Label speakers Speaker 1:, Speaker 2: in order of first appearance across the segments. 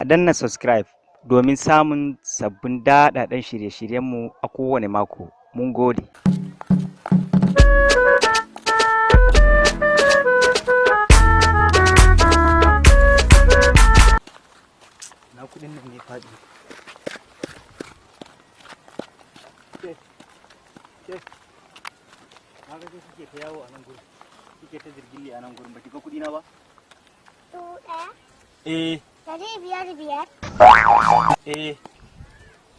Speaker 1: A danna subscribe domin samun sabbin daɗaɗɗen shirye-shiryenmu a kowane mako. Mun gode. Na kuɗin nan ne faɗi. Na ga sai suke ta yawo a nan gurin. Suke ta zirgilli a nan gurin. Ba ki ga kuɗi na ba?
Speaker 2: Ɗaya.
Speaker 1: Eh.
Speaker 2: 500.
Speaker 1: Eh.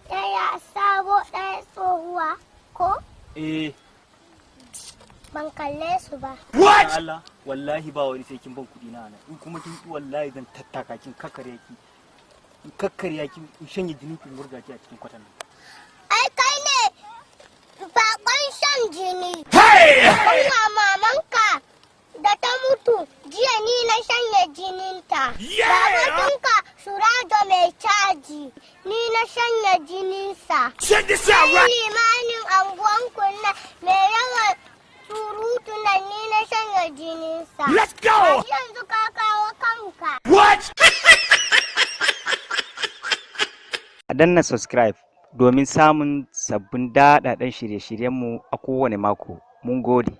Speaker 2: Ɗaya sabo ɗaya tsohuwa ko?
Speaker 1: Eh.
Speaker 2: Ban kalle su ba.
Speaker 1: What? Allah, wallahi ba wani sai kin ban kuɗi na nan. In kuma kin ki wallahi zan tattaka kin kakkare ki. In kakkare ki in shanye jini kin murga ki a cikin kwatan nan.
Speaker 2: Ai kai ne bakon shan jini.
Speaker 1: Hey!
Speaker 2: Kuma mamanka da ta mutu jiya ni na shanye jininta. Babatunka Surajo mai caji ni na shanye jininsa.
Speaker 1: Check this out, right?
Speaker 2: Limanin anguwanku na mai yawan surutu na ni na shanye jininsa.
Speaker 1: Let's go!
Speaker 2: Yanzu ka kawo kanka.
Speaker 1: What? A danna subscribe domin samun sabbin daɗaɗɗen shirye-shiryenmu a kowane mako. Mun gode.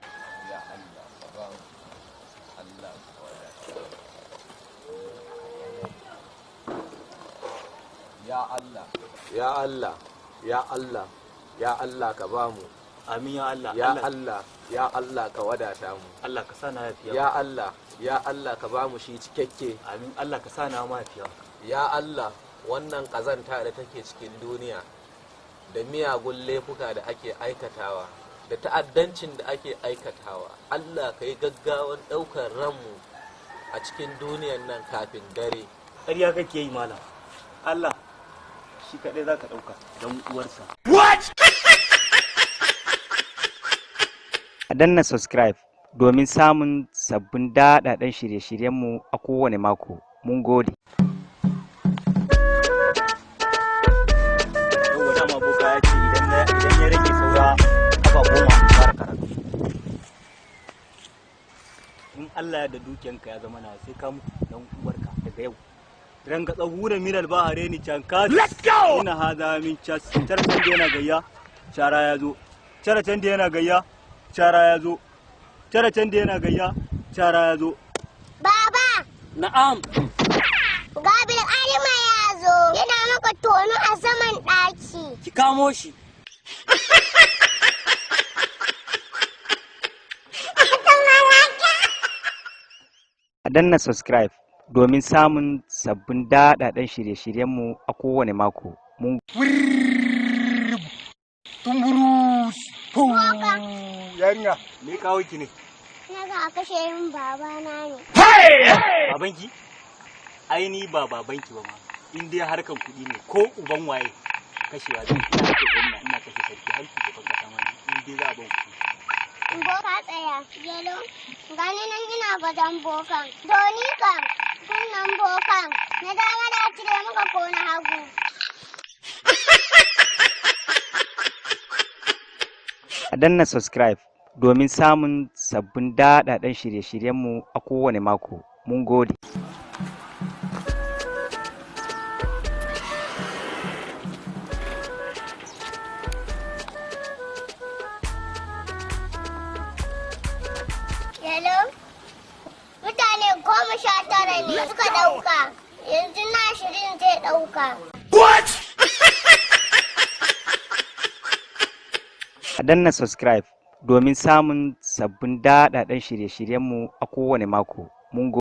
Speaker 3: Ya Allah, ya Allah, ya Allah, ya Allah ka ba mu.
Speaker 1: Amin ya Allah.
Speaker 3: Ya Allah, ya Allah ka wadata mu.
Speaker 1: Allah ka sa na yafiya.
Speaker 3: Ya Allah ka ba mu shi cikakke.
Speaker 1: Amin Allah ka sa na mafiya.
Speaker 3: Ya Allah, wannan ƙazanta da take cikin duniya da miyagun laifuka da ake aikatawa da ta'addancin da ake aikatawa, Allah ka yi gaggawan ɗaukar ranmu a cikin duniyan nan kafin dare.
Speaker 1: Ƙarya kake yi malam. Allah shi kaɗai za ka ɗauka don uwarsa.
Speaker 3: What?
Speaker 1: A danna subscribe domin samun sabbin daɗaɗɗen shirye-shiryenmu a kowane mako. Mun gode. Yau dama boka ya ce idan ya rage saura kafa 10 fara karatu. In Allah ya da dukiyanka ya zama na sai ka mutu don uwarka daga yau. Ranga tsahura minal bahare ni can ka. Let's go! Ina hada min cas. Cara can da yana gayya, cara ya zo. Cara can da yana gayya, cara ya zo. Cara can da yana gayya, cara ya zo.
Speaker 2: Baba!
Speaker 1: Na'am.
Speaker 2: Gabil Alima ya zo. Yana maka tono a saman ɗaki.
Speaker 1: Ki kamo shi. A danna subscribe domin samun sabbin daɗaɗɗen shirye-shiryenmu a kowane mako. Mun tumburus. Yarinya, me kawo ki ne?
Speaker 2: Na ga a kashe yin babana ne.
Speaker 1: Babanki? Ai ni ba babanki ba ma. In dai harkan kuɗi ne ko uban waye kashewa zai ina kashe gwamna ina kashe sarki har ki gaban kasa ma in dai za a ban kuɗi.
Speaker 2: Boka tsaya, Yelo. Gani nan ina gadon bokan. Doni kam, sunan bokan. Na dama da cire maka ko na hagu.
Speaker 1: A danna subscribe domin samun sabbin daɗaɗɗen shirye-shiryenmu a kowane mako. Mun gode.
Speaker 2: Yelo. Mutane 19 ne suka ɗauka. Yanzu na 20 zai ɗauka.
Speaker 1: What? A danna subscribe domin samun sabbin daɗaɗɗen shirye-shiryenmu a kowane mako. Mun gode.